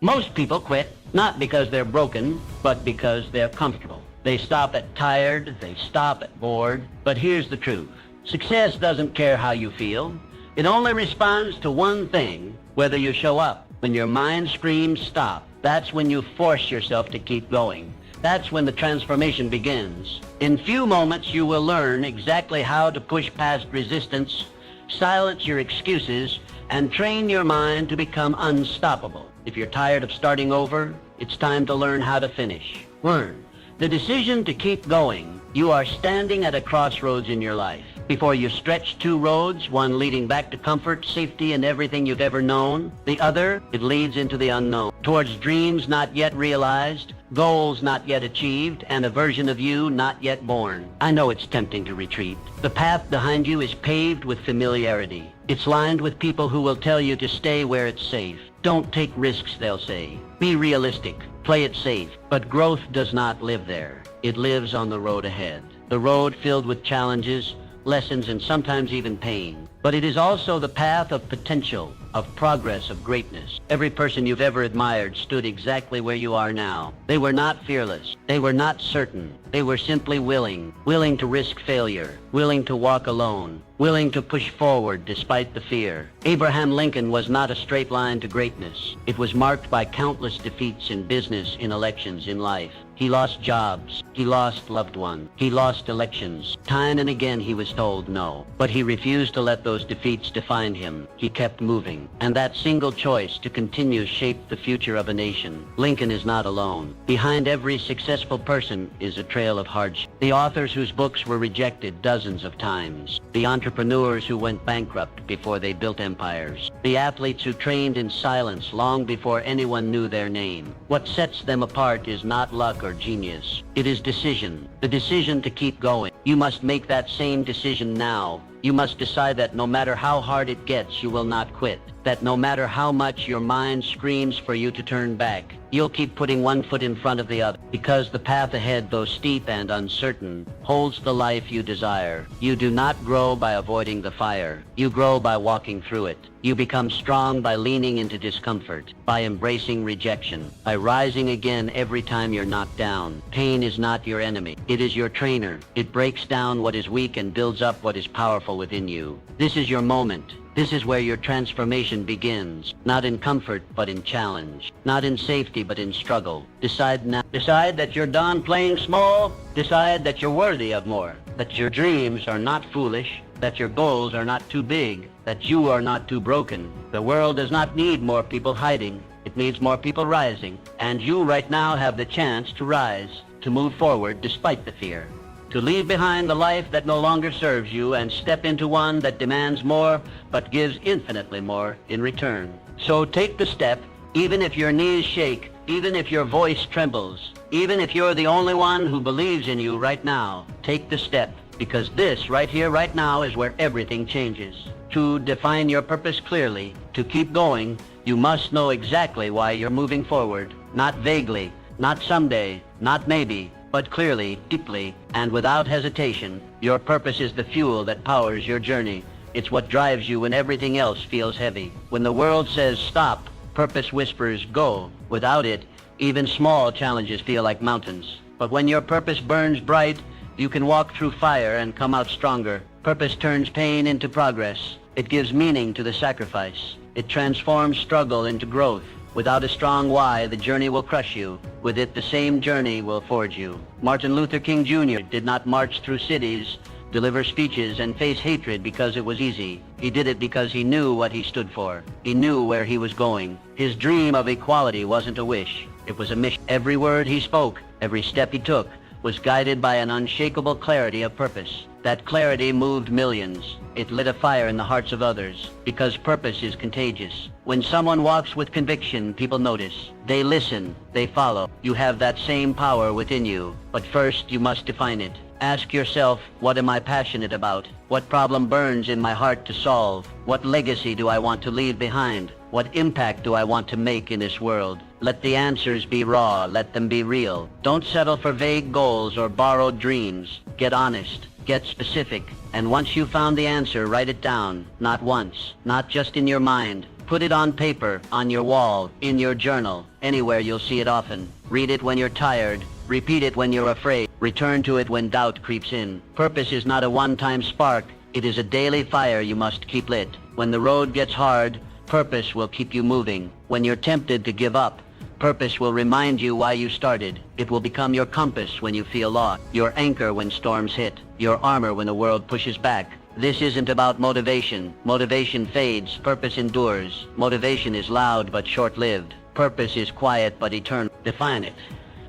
Most people quit, not because they're broken, but because they're comfortable. They stop at tired, they stop at bored. But here's the truth. Success doesn't care how you feel. It only responds to one thing, whether you show up. When your mind screams stop, that's when you force yourself to keep going. That's when the transformation begins. In few moments, you will learn exactly how to push past resistance, silence your excuses, and train your mind to become unstoppable. If you're tired of starting over, it's time to learn how to finish. Learn. The decision to keep going. You are standing at a crossroads in your life. Before you stretch two roads, one leading back to comfort, safety, and everything you've ever known. The other, it leads into the unknown, towards dreams not yet realized, goals not yet achieved, and a version of you not yet born. I know it's tempting to retreat. The path behind you is paved with familiarity. It's lined with people who will tell you to stay where it's safe. Don't take risks, they'll say. Be realistic. Play it safe. But growth does not live there. It lives on the road ahead. The road filled with challenges, lessons, and sometimes even pain. But it is also the path of potential, of progress, of greatness. Every person you've ever admired stood exactly where you are now. They were not fearless. They were not certain. They were simply willing to risk failure, willing to walk alone, willing to push forward despite the fear. Abraham Lincoln was not a straight line to greatness. It was marked by countless defeats in business, in elections, in life. He lost jobs. He lost loved ones. He lost elections. Time and again he was told no. But he refused to let those defeats define him. He kept moving. And that single choice to continue shaped the future of a nation. Lincoln is not alone. Behind every successful person is a trail of hardship. The authors whose books were rejected dozens of times. The entrepreneurs who went bankrupt before they built empires. The athletes who trained in silence long before anyone knew their name. What sets them apart is not luck or genius. It is decision. The decision to keep going. You must make that same decision now. You must decide that no matter how hard it gets, you will not quit. That no matter how much your mind screams for you to turn back, you'll keep putting one foot in front of the other. Because the path ahead, though steep and uncertain, holds the life you desire. You do not grow by avoiding the fire. You grow by walking through it. You become strong by leaning into discomfort, by embracing rejection, by rising again every time you're knocked down. Pain is not your enemy. It is your trainer. It breaks down what is weak and builds up what is powerful within you. This is your moment. This is where your transformation begins. Not in comfort, but in challenge. Not in safety, but in struggle. Decide now. Decide that you're done playing small. Decide that you're worthy of more. That your dreams are not foolish. That your goals are not too big. That you are not too broken. The world does not need more people hiding. It needs more people rising. And you right now have the chance to rise, to move forward despite the fear. To leave behind the life that no longer serves you and step into one that demands more but gives infinitely more in return. So take the step, even if your knees shake, even if your voice trembles, even if you're the only one who believes in you right now. Take the step, because this right here, right now is where everything changes. To define your purpose clearly, to keep going, you must know exactly why you're moving forward. Not vaguely, not someday, not maybe, but clearly, deeply, and without hesitation. Your purpose is the fuel that powers your journey. It's what drives you when everything else feels heavy. When the world says stop, purpose whispers go. Without it, even small challenges feel like mountains. But when your purpose burns bright, you can walk through fire and come out stronger. Purpose turns pain into progress. It gives meaning to the sacrifice. It transforms struggle into growth. Without a strong why, the journey will crush you. With it, the same journey will forge you. Martin Luther King Jr. did not march through cities, deliver speeches, and face hatred because it was easy. He did it because he knew what he stood for. He knew where he was going. His dream of equality wasn't a wish. It was a mission. Every word he spoke, every step he took, was guided by an unshakable clarity of purpose. That clarity moved millions. It lit a fire in the hearts of others, because purpose is contagious. When someone walks with conviction, people notice. They listen, they follow. You have that same power within you, but first you must define it. Ask yourself, what am I passionate about? What problem burns in my heart to solve? What legacy do I want to leave behind? What impact do I want to make in this world? Let the answers be raw, let them be real. Don't settle for vague goals or borrowed dreams. Get honest, get specific, and once you've found the answer, write it down. Not once, not just in your mind. Put it on paper, on your wall, in your journal, anywhere you'll see it often. Read it when you're tired. Repeat it when you're afraid. Return to it when doubt creeps in. Purpose is not a one-time spark. It is a daily fire you must keep lit. When the road gets hard, purpose will keep you moving. When you're tempted to give up, purpose will remind you why you started. It will become your compass when you feel lost, your anchor when storms hit, your armor when the world pushes back. This isn't about motivation. Motivation fades, purpose endures. Motivation is loud but short-lived. Purpose is quiet but eternal. Define it,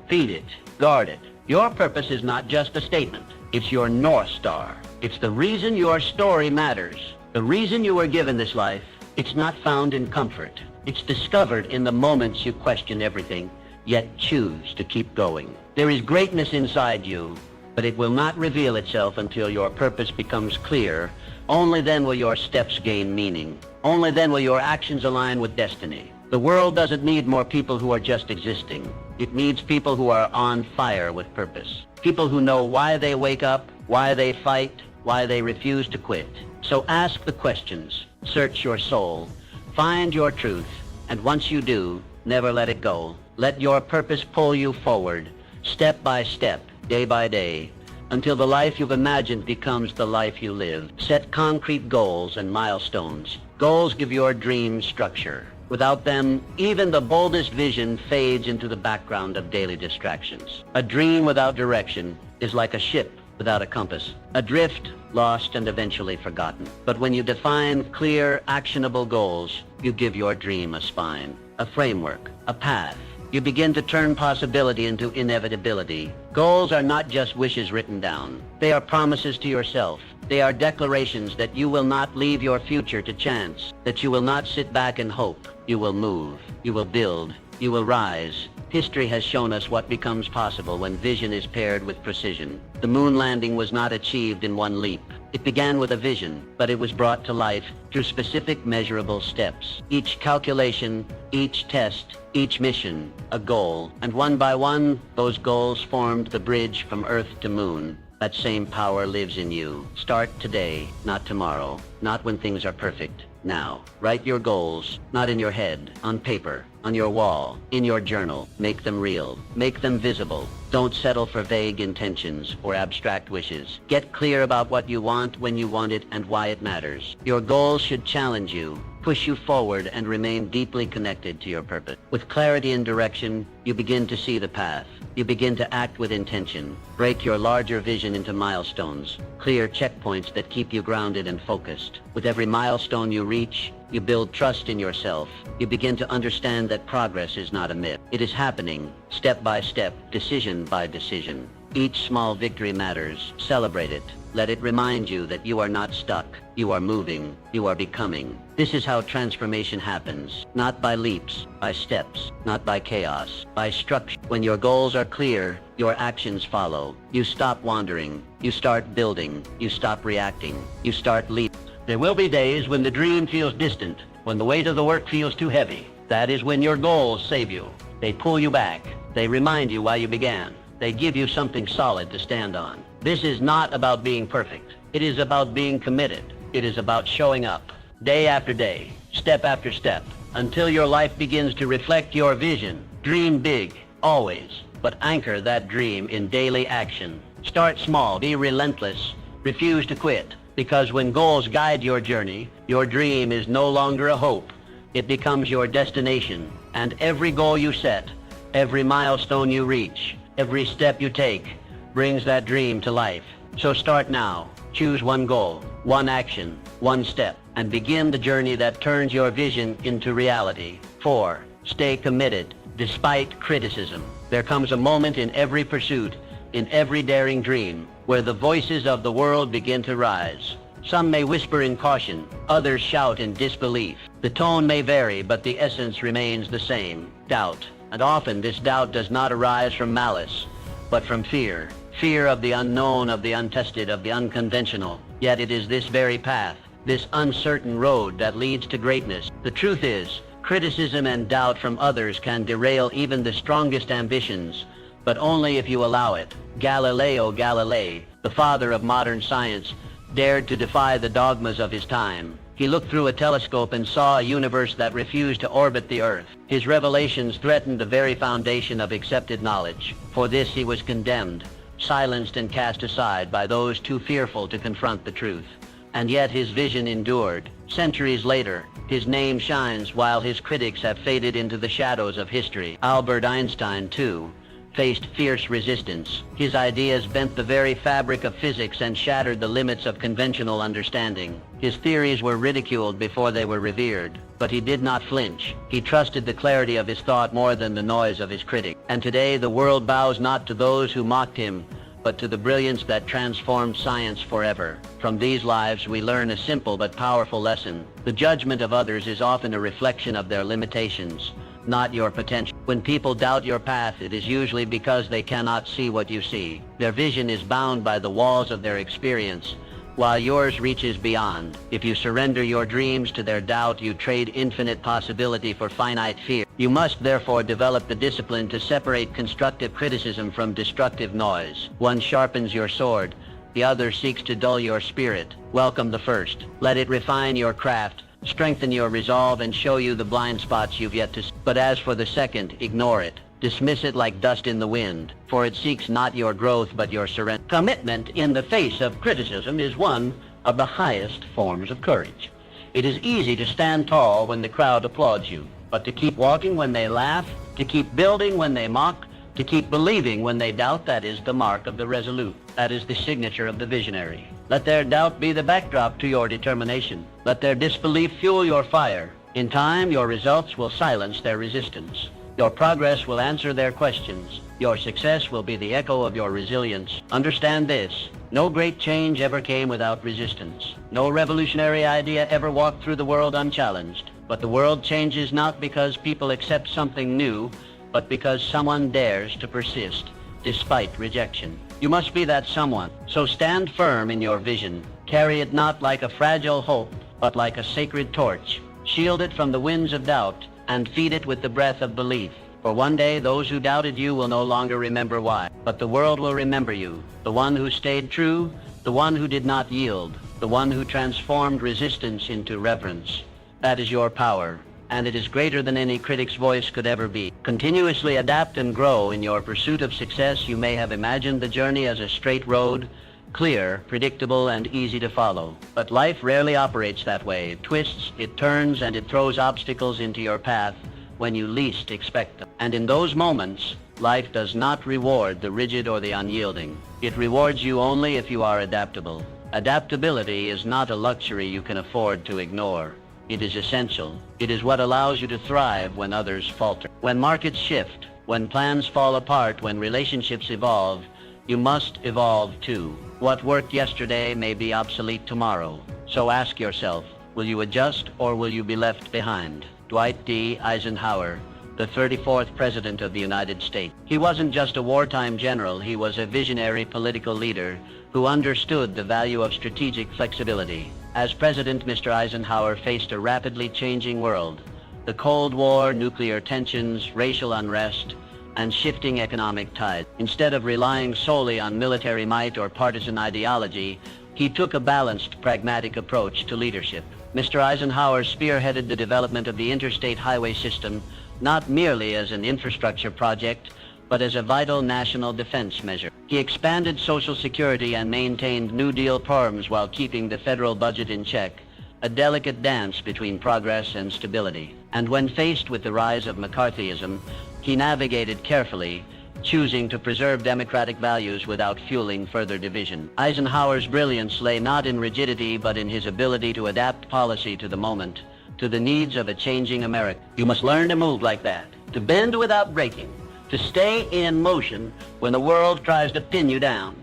feed it, guard it. Your purpose is not just a statement. It's your North Star. It's the reason your story matters. The reason you were given this life. It's not found in comfort. It's discovered in the moments you question everything, yet choose to keep going. There is greatness inside you, but it will not reveal itself until your purpose becomes clear. Only then will your steps gain meaning. Only then will your actions align with destiny. The world doesn't need more people who are just existing. It needs people who are on fire with purpose. People who know why they wake up, why they fight, why they refuse to quit. So ask the questions. Search your soul. Find your truth. And once you do, never let it go. Let your purpose pull you forward, step by step, day by day, until the life you've imagined becomes the life you live. Set concrete goals and milestones. Goals give your dreams structure. Without them, even the boldest vision fades into the background of daily distractions. A dream without direction is like a ship without a compass, adrift, lost, and eventually forgotten. But when you define clear, actionable goals, you give your dream a spine, a framework, a path. You begin to turn possibility into inevitability. Goals are not just wishes written down. They are promises to yourself. They are declarations that you will not leave your future to chance, that you will not sit back and hope. You will move. You will build. You will rise. History has shown us what becomes possible when vision is paired with precision. The moon landing was not achieved in one leap. It began with a vision, but it was brought to life through specific measurable steps. Each calculation, each test, each mission, a goal. And one by one, those goals formed the bridge from Earth to Moon. That same power lives in you. Start today, not tomorrow, not when things are perfect. Now, write your goals, not in your head, on paper, on your wall, in your journal. Make them real. Make them visible. Don't settle for vague intentions or abstract wishes. Get clear about what you want, when you want it, and why it matters. Your goals should challenge you, push you forward, and remain deeply connected to your purpose. With clarity and direction, you begin to see the path. You begin to act with intention. Break your larger vision into milestones, clear checkpoints that keep you grounded and focused. With every milestone you reach, you build trust in yourself. You begin to understand that progress is not a myth. It is happening, step by step, decision by decision. Each small victory matters. Celebrate it. Let it remind you that you are not stuck. You are moving. You are becoming. This is how transformation happens. Not by leaps, by steps. Not by chaos, by structure. When your goals are clear, your actions follow. You stop wandering. You start building. You stop reacting. You start leaping. There will be days when the dream feels distant, when the weight of the work feels too heavy. That is when your goals save you. They pull you back. They remind you why you began. They give you something solid to stand on. This is not about being perfect. It is about being committed. It is about showing up, day after day, step after step, until your life begins to reflect your vision. Dream big, always, but anchor that dream in daily action. Start small, be relentless, refuse to quit. Because when goals guide your journey, your dream is no longer a hope. It becomes your destination. And every goal you set, every milestone you reach, every step you take, brings that dream to life. So start now. Choose one goal, one action, one step, and begin the journey that turns your vision into reality. 4. Stay committed, despite criticism. There comes a moment in every pursuit, in every daring dream, where the voices of the world begin to rise. Some may whisper in caution, others shout in disbelief. The tone may vary, but the essence remains the same, doubt. And often this doubt does not arise from malice, but from fear. Fear of the unknown, of the untested, of the unconventional. Yet it is this very path, this uncertain road that leads to greatness. The truth is, criticism and doubt from others can derail even the strongest ambitions, but only if you allow it. Galileo Galilei, the father of modern science, dared to defy the dogmas of his time. He looked through a telescope and saw a universe that refused to orbit the Earth. His revelations threatened the very foundation of accepted knowledge. For this he was condemned, silenced and cast aside by those too fearful to confront the truth. And yet his vision endured. Centuries later, his name shines while his critics have faded into the shadows of history. Albert Einstein, too, faced fierce resistance. His ideas bent the very fabric of physics and shattered the limits of conventional understanding. His theories were ridiculed before they were revered, but he did not flinch. He trusted the clarity of his thought more than the noise of his critic. And today the world bows not to those who mocked him, but to the brilliance that transformed science forever. From these lives we learn a simple but powerful lesson. The judgment of others is often a reflection of their limitations, not your potential. When people doubt your path, it is usually because they cannot see what you see. Their vision is bound by the walls of their experience, while yours reaches beyond. If you surrender your dreams to their doubt, you trade infinite possibility for finite fear. You must therefore develop the discipline to separate constructive criticism from destructive noise. One sharpens your sword, the other seeks to dull your spirit. Welcome the first. Let it refine your craft, strengthen your resolve, and show you the blind spots you've yet to see. But as for the second, ignore it. Dismiss it like dust in the wind, for it seeks not your growth but your surrender. Commitment in the face of criticism is one of the highest forms of courage. It is easy to stand tall when the crowd applauds you, but to keep walking when they laugh, to keep building when they mock, to keep believing when they doubt, that is the mark of the resolute. That is the signature of the visionary. Let their doubt be the backdrop to your determination. Let their disbelief fuel your fire. In time, your results will silence their resistance. Your progress will answer their questions. Your success will be the echo of your resilience. Understand this: no great change ever came without resistance. No revolutionary idea ever walked through the world unchallenged. But the world changes not because people accept something new, but because someone dares to persist, despite rejection. You must be that someone. So stand firm in your vision. Carry it not like a fragile hope, but like a sacred torch. Shield it from the winds of doubt, and feed it with the breath of belief. For one day those who doubted you will no longer remember why, but the world will remember you, the one who stayed true, the one who did not yield, the one who transformed resistance into reverence. That is your power, and it is greater than any critic's voice could ever be. Continuously adapt and grow in your pursuit of success. You may have imagined the journey as a straight road, clear, predictable, and easy to follow. But life rarely operates that way. It twists, it turns, and it throws obstacles into your path when you least expect them. And in those moments, life does not reward the rigid or the unyielding. It rewards you only if you are adaptable. Adaptability is not a luxury you can afford to ignore. It is essential. It is what allows you to thrive when others falter. When markets shift, when plans fall apart, when relationships evolve, you must evolve too. What worked yesterday may be obsolete tomorrow. So ask yourself, will you adjust or will you be left behind? Dwight D. Eisenhower, the 34th President of the United States. He wasn't just a wartime general, he was a visionary political leader who understood the value of strategic flexibility. As president, Mr. Eisenhower faced a rapidly changing world. The Cold War, nuclear tensions, racial unrest, and shifting economic tides. Instead of relying solely on military might or partisan ideology, he took a balanced, pragmatic approach to leadership. Mr. Eisenhower spearheaded the development of the interstate highway system, not merely as an infrastructure project, but as a vital national defense measure. He expanded Social Security and maintained New Deal reforms while keeping the federal budget in check, a delicate dance between progress and stability. And when faced with the rise of McCarthyism, he navigated carefully, choosing to preserve democratic values without fueling further division. Eisenhower's brilliance lay not in rigidity, but in his ability to adapt policy to the moment, to the needs of a changing America. You must learn to move like that, to bend without breaking, to stay in motion when the world tries to pin you down.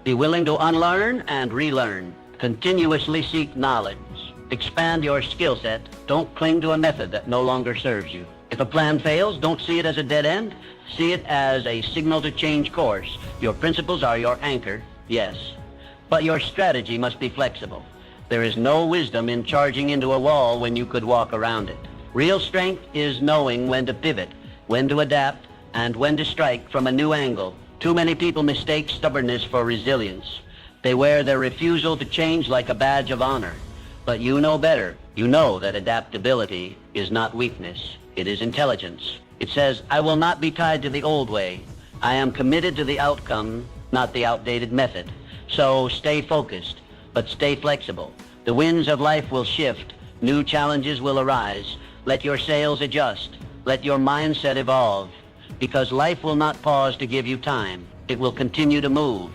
Be willing to unlearn and relearn. Continuously seek knowledge. Expand your skill set. Don't cling to a method that no longer serves you. If a plan fails, don't see it as a dead end. See it as a signal to change course. Your principles are your anchor, yes, but your strategy must be flexible. There is no wisdom in charging into a wall when you could walk around it. Real strength is knowing when to pivot, when to adapt, and when to strike from a new angle. Too many people mistake stubbornness for resilience. They wear their refusal to change like a badge of honor. But you know better. You know that adaptability is not weakness, it is intelligence. It says, I will not be tied to the old way. I am committed to the outcome, not the outdated method. So stay focused, but stay flexible. The winds of life will shift. New challenges will arise. Let your sails adjust. Let your mindset evolve. Because life will not pause to give you time. It will continue to move.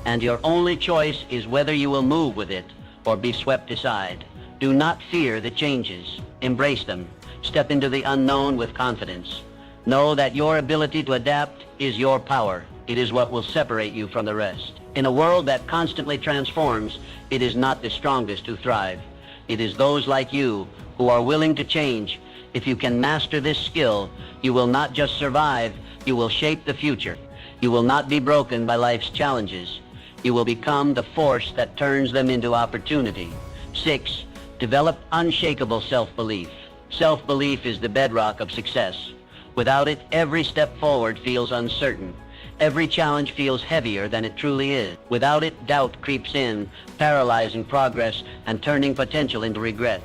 And your only choice is whether you will move with it or be swept aside. Do not fear the changes. Embrace them. Step into the unknown with confidence. Know that your ability to adapt is your power. It is what will separate you from the rest. In a world that constantly transforms, it is not the strongest who thrive. It is those like you who are willing to change. If you can master this skill, you will not just survive, you will shape the future. You will not be broken by life's challenges. You will become the force that turns them into opportunity. 6. Develop unshakable self-belief. Self-belief is the bedrock of success. Without it, every step forward feels uncertain. Every challenge feels heavier than it truly is. Without it, doubt creeps in, paralyzing progress and turning potential into regret.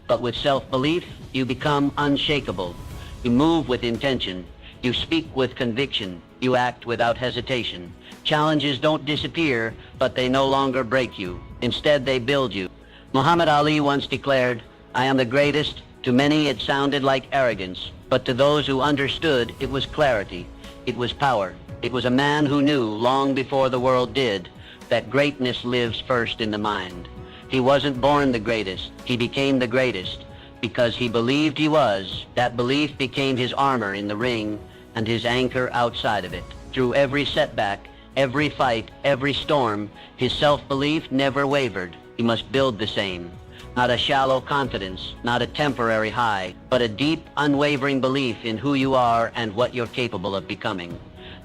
But with self-belief, you become unshakable. You move with intention. You speak with conviction. You act without hesitation. Challenges don't disappear, but they no longer break you. Instead, they build you. Muhammad Ali once declared, I am the greatest. To many, it sounded like arrogance, but to those who understood, it was clarity. It was power. It was a man who knew, long before the world did, that greatness lives first in the mind. He wasn't born the greatest. He became the greatest because he believed he was. That belief became his armor in the ring and his anchor outside of it. Through every setback, every fight, every storm, his self-belief never wavered. He must build the same. Not a shallow confidence, not a temporary high, but a deep, unwavering belief in who you are and what you're capable of becoming.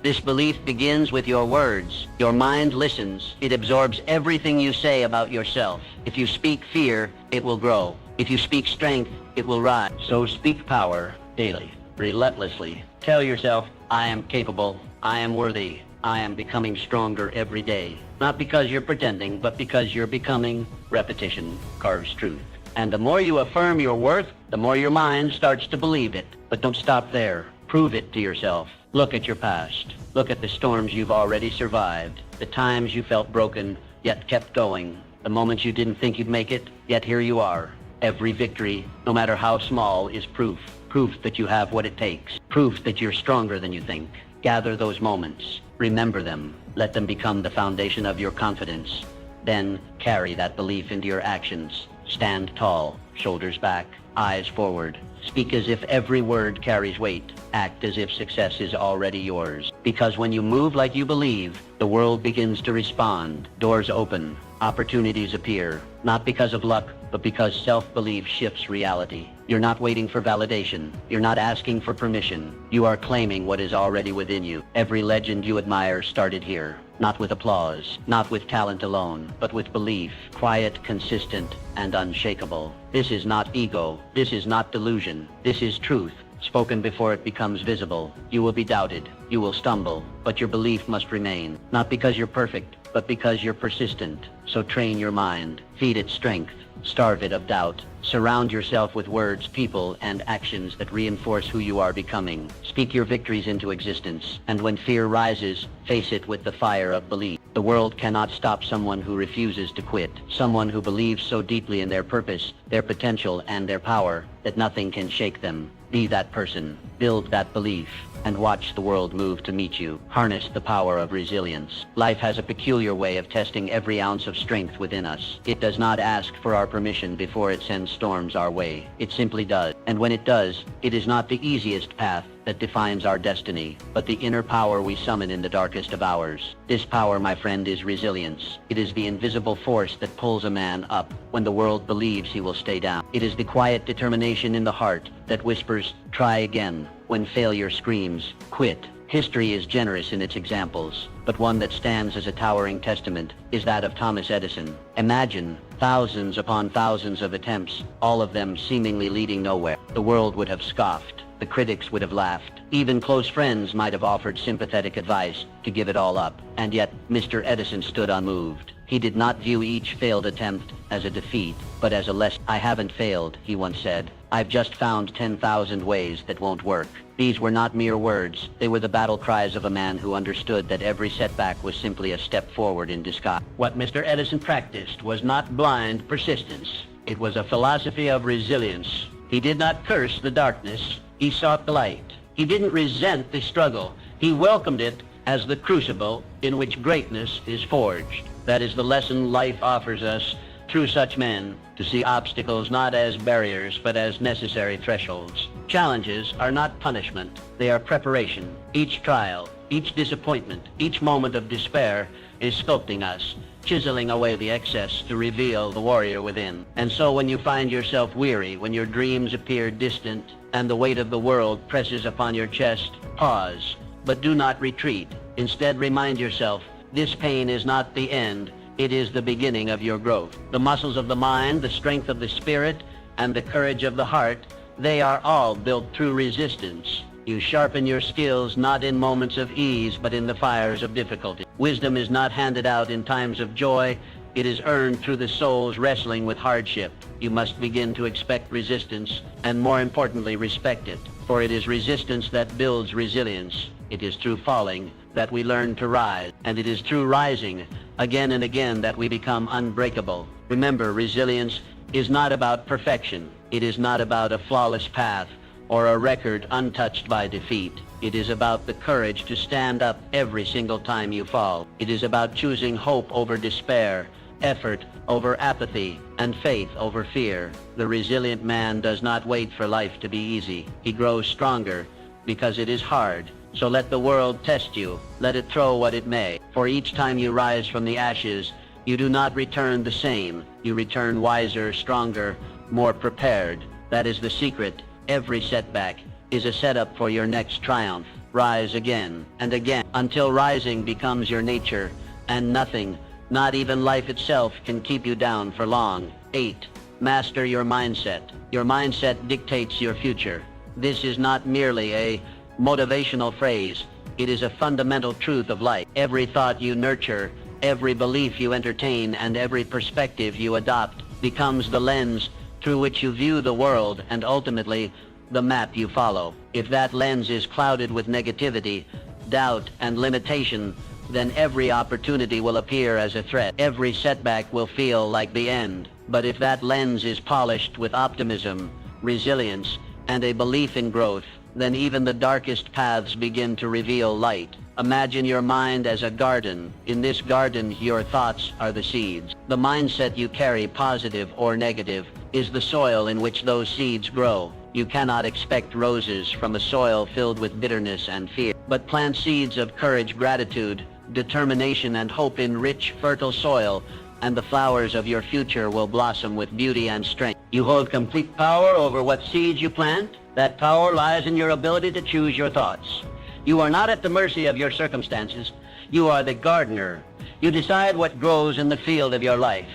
This belief begins with your words. Your mind listens. It absorbs everything you say about yourself. If you speak fear, it will grow. If you speak strength, it will rise. So speak power daily, relentlessly. Tell yourself, I am capable, I am worthy, I am becoming stronger every day. Not because you're pretending, but because you're becoming. Repetition carves truth. And the more you affirm your worth, the more your mind starts to believe it. But don't stop there. Prove it to yourself. Look at your past. Look at the storms you've already survived. The times you felt broken, yet kept going. The moments you didn't think you'd make it, yet here you are. Every victory, no matter how small, is proof. Proof that you have what it takes. Proof that you're stronger than you think. Gather those moments. Remember them. Let them become the foundation of your confidence. Then carry that belief into your actions. Stand tall, shoulders back, eyes forward. Speak as if every word carries weight. Act as if success is already yours. Because when you move like you believe, the world begins to respond. Doors open. Opportunities appear. Not because of luck, but because self-belief shifts reality. You're not waiting for validation. You're not asking for permission. You are claiming what is already within you. Every legend you admire started here. Not with applause, not with talent alone, but with belief, quiet, consistent, and unshakable. This is not ego. This is not delusion. This is truth, spoken before it becomes visible. You will be doubted. You will stumble, but your belief must remain. Not because you're perfect, but because you're persistent. So train your mind. Feed it strength. Starve it of doubt. Surround yourself with words, people, and actions that reinforce who you are becoming. Speak your victories into existence. And when fear rises, face it with the fire of belief. The world cannot stop someone who refuses to quit. Someone who believes so deeply in their purpose, their potential, and their power that nothing can shake them. Be that person. Build that belief. And watch the world move to meet you. Harness the power of resilience. Life has a peculiar way of testing every ounce of strength within us. It does not ask for our permission before it sends storms our way. It simply does. And when it does, it is not the easiest path that defines our destiny, but the inner power we summon in the darkest of hours. This power, my friend, is resilience. It is the invisible force that pulls a man up when the world believes he will stay down. It is the quiet determination in the heart that whispers, try again, when failure screams, quit. History is generous in its examples, but one that stands as a towering testament is that of Thomas Edison. Imagine thousands upon thousands of attempts, all of them seemingly leading nowhere. The world would have scoffed. The critics would have laughed. Even close friends might have offered sympathetic advice to give it all up. And yet, Mr. Edison stood unmoved. He did not view each failed attempt as a defeat, but as a lesson. "I haven't failed," he once said. "I've just found 10,000 ways that won't work." These were not mere words. They were the battle cries of a man who understood that every setback was simply a step forward in disguise. What Mr. Edison practiced was not blind persistence. It was a philosophy of resilience. He did not curse the darkness. He sought the light. He didn't resent the struggle. He welcomed it as the crucible in which greatness is forged. That is the lesson life offers us through such men, to see obstacles not as barriers but as necessary thresholds. Challenges are not punishment. They are preparation. Each trial, each disappointment, each moment of despair is sculpting us, chiseling away the excess to reveal the warrior within. And so when you find yourself weary, when your dreams appear distant, and the weight of the world presses upon your chest, pause, but do not retreat. Instead, remind yourself, this pain is not the end, it is the beginning of your growth. The muscles of the mind, the strength of the spirit, and the courage of the heart, they are all built through resistance. You sharpen your skills not in moments of ease, but in the fires of difficulty. Wisdom is not handed out in times of joy, it is earned through the soul's wrestling with hardship. You must begin to expect resistance, and more importantly, respect it. For it is resistance that builds resilience. It is through falling that we learn to rise, and it is through rising again and again that we become unbreakable. Remember, resilience is not about perfection. It is not about a flawless path or a record untouched by defeat. It is about the courage to stand up every single time you fall. It is about choosing hope over despair, effort over apathy, and faith over fear. The resilient man does not wait for life to be easy. He grows stronger because it is hard. So let the world test you. Let it throw what it may. For each time you rise from the ashes, you do not return the same. You return wiser, stronger, more prepared. That is the secret. Every setback is a setup for your next triumph. Rise again and again until rising becomes your nature, and nothing, not even life itself, can keep you down for long. 8. Master your mindset. Your mindset dictates your future. This is not merely a motivational phrase. It is a fundamental truth of life. Every thought you nurture, every belief you entertain, and every perspective you adopt becomes the lens through which you view the world, and ultimately the map you follow. If that lens is clouded with negativity, doubt, and limitation, then every opportunity will appear as a threat. Every setback will feel like the end. But if that lens is polished with optimism, resilience, and a belief in growth, then even the darkest paths begin to reveal light. Imagine your mind as a garden. In this garden, your thoughts are the seeds. The mindset you carry, positive or negative, is the soil in which those seeds grow. You cannot expect roses from a soil filled with bitterness and fear, but plant seeds of courage, gratitude, determination, and hope in rich, fertile soil, and the flowers of your future will blossom with beauty and strength. You hold complete power over what seeds you plant. That power lies in your ability to choose your thoughts. You are not at the mercy of your circumstances. You are the gardener. You decide what grows in the field of your life.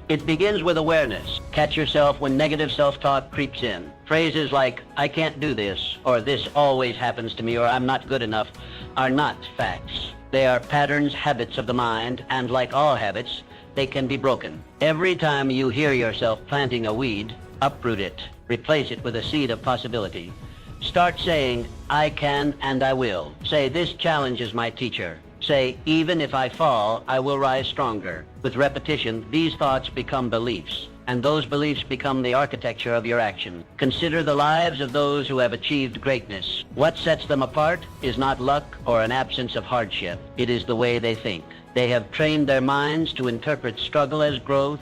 It begins with awareness. Catch yourself when negative self-talk creeps in. Phrases like, "I can't do this," or "this always happens to me," or "I'm not good enough," are not facts. They are patterns, habits of the mind, and like all habits, they can be broken. Every time you hear yourself planting a weed, uproot it. Replace it with a seed of possibility. Start saying, "I can and I will." Say, "This challenge is my teacher." Say, "Even if I fall, I will rise stronger." With repetition, these thoughts become beliefs, and those beliefs become the architecture of your action. Consider the lives of those who have achieved greatness. What sets them apart is not luck or an absence of hardship. It is the way they think. They have trained their minds to interpret struggle as growth,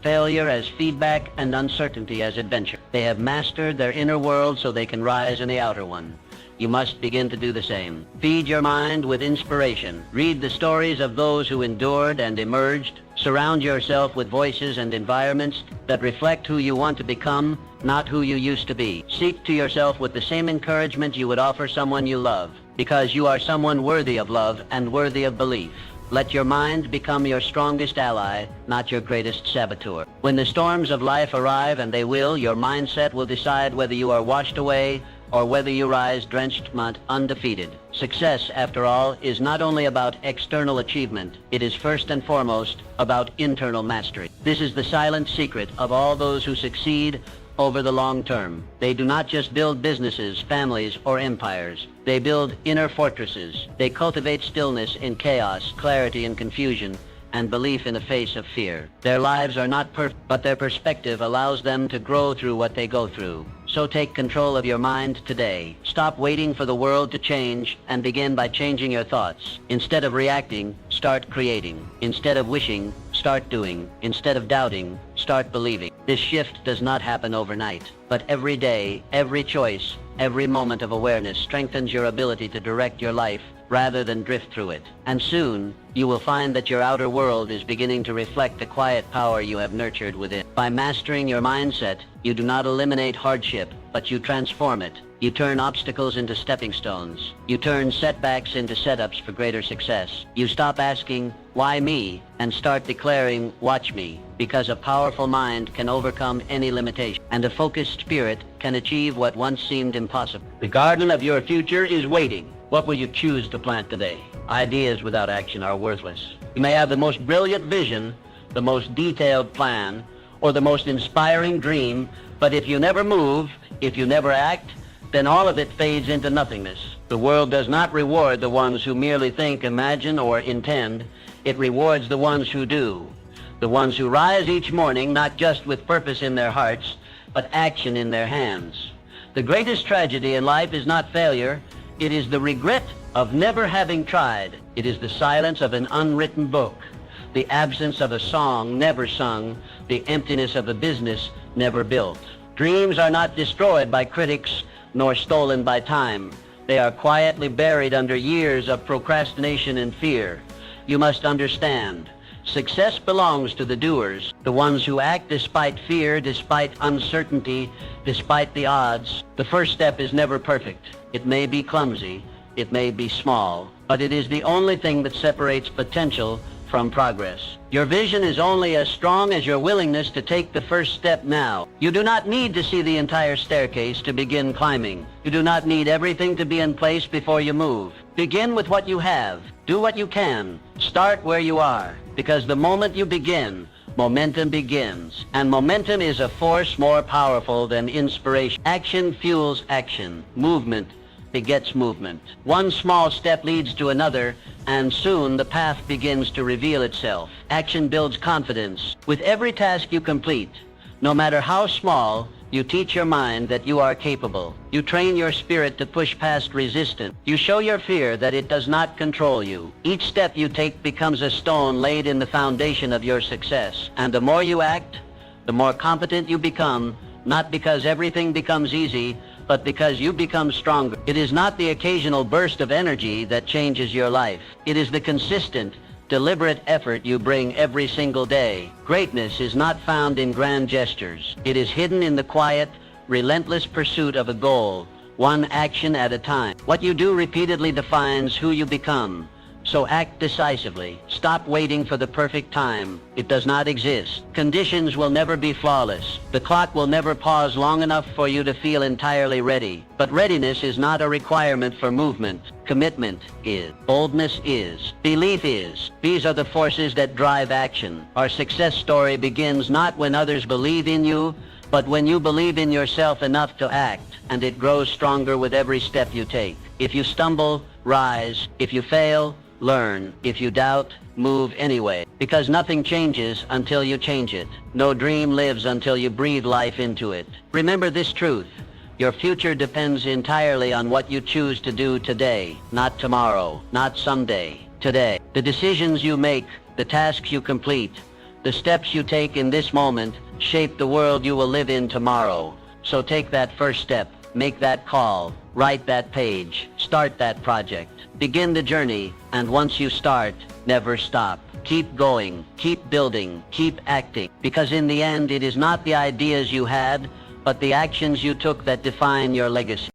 failure as feedback, and uncertainty as adventure. They have mastered their inner world so they can rise in the outer one. You must begin to do the same. Feed your mind with inspiration. Read the stories of those who endured and emerged. Surround yourself with voices and environments that reflect who you want to become, not who you used to be. Seek to yourself with the same encouragement you would offer someone you love, because you are someone worthy of love and worthy of belief. Let your mind become your strongest ally, not your greatest saboteur. When the storms of life arrive, and they will, your mindset will decide whether you are washed away or whether you rise drenched, undefeated. Success, after all, is not only about external achievement, it is first and foremost about internal mastery. This is the silent secret of all those who succeed over the long term. They do not just build businesses, families, or empires. They build inner fortresses. They cultivate stillness in chaos, clarity in confusion, and belief in the face of fear. Their lives are not perfect, but their perspective allows them to grow through what they go through. So take control of your mind today. Stop waiting for the world to change and begin by changing your thoughts. Instead of reacting, start creating. Instead of wishing, start doing. Instead of doubting, start believing. This shift does not happen overnight, but every day, every choice, every moment of awareness strengthens your ability to direct your life rather than drift through it. And soon, you will find that your outer world is beginning to reflect the quiet power you have nurtured within. By mastering your mindset, you do not eliminate hardship, but you transform it. You turn obstacles into stepping stones. You turn setbacks into setups for greater success. You stop asking, why me, and start declaring, watch me, because a powerful mind can overcome any limitation, and a focused spirit can achieve what once seemed impossible. The garden of your future is waiting. What will you choose to plant today? Ideas without action are worthless. You may have the most brilliant vision, the most detailed plan, or the most inspiring dream, but if you never move, if you never act, then all of it fades into nothingness. The world does not reward the ones who merely think, imagine, or intend. It rewards the ones who do. The ones who rise each morning not just with purpose in their hearts, but action in their hands. The greatest tragedy in life is not failure. It is the regret of never having tried. It is the silence of an unwritten book, the absence of a song never sung, the emptiness of a business never built. Dreams are not destroyed by critics nor stolen by time. They are quietly buried under years of procrastination and fear. You must understand, success belongs to the doers, the ones who act despite fear, despite uncertainty, despite the odds. The first step is never perfect. It may be clumsy, it may be small, but it is the only thing that separates potential from progress. Your vision is only as strong as your willingness to take the first step now. You do not need to see the entire staircase to begin climbing. You do not need everything to be in place before you move. Begin with what you have. Do what you can. Start where you are, because the moment you begin, momentum begins. And momentum is a force more powerful than inspiration. Action fuels action. Movement begets movement. One small step leads to another, and soon the path begins to reveal itself. Action builds confidence. With every task you complete, no matter how small, you teach your mind that you are capable. You train your spirit to push past resistance. You show your fear that it does not control you. Each step you take becomes a stone laid in the foundation of your success. And the more you act, the more competent you become, not because everything becomes easy, but because you become stronger. It is not the occasional burst of energy that changes your life. It is the consistent, deliberate effort you bring every single day. Greatness is not found in grand gestures. It is hidden in the quiet, relentless pursuit of a goal, one action at a time. What you do repeatedly defines who you become. So act decisively. Stop waiting for the perfect time. It does not exist. Conditions will never be flawless. The clock will never pause long enough for you to feel entirely ready. But readiness is not a requirement for movement. Commitment is. Boldness is. Belief is. These are the forces that drive action. Our success story begins not when others believe in you, but when you believe in yourself enough to act, and it grows stronger with every step you take. If you stumble, rise. If you fail, learn. If you doubt, move anyway. Because nothing changes until you change it. No dream lives until you breathe life into it. Remember this truth. Your future depends entirely on what you choose to do today, not tomorrow, not someday, today. The decisions you make, the tasks you complete, the steps you take in this moment shape the world you will live in tomorrow. So take that first step. Make that call. Write that page. Start that project. Begin the journey, and once you start, never stop. Keep going, keep building, keep acting, because in the end it is not the ideas you had, but the actions you took that define your legacy.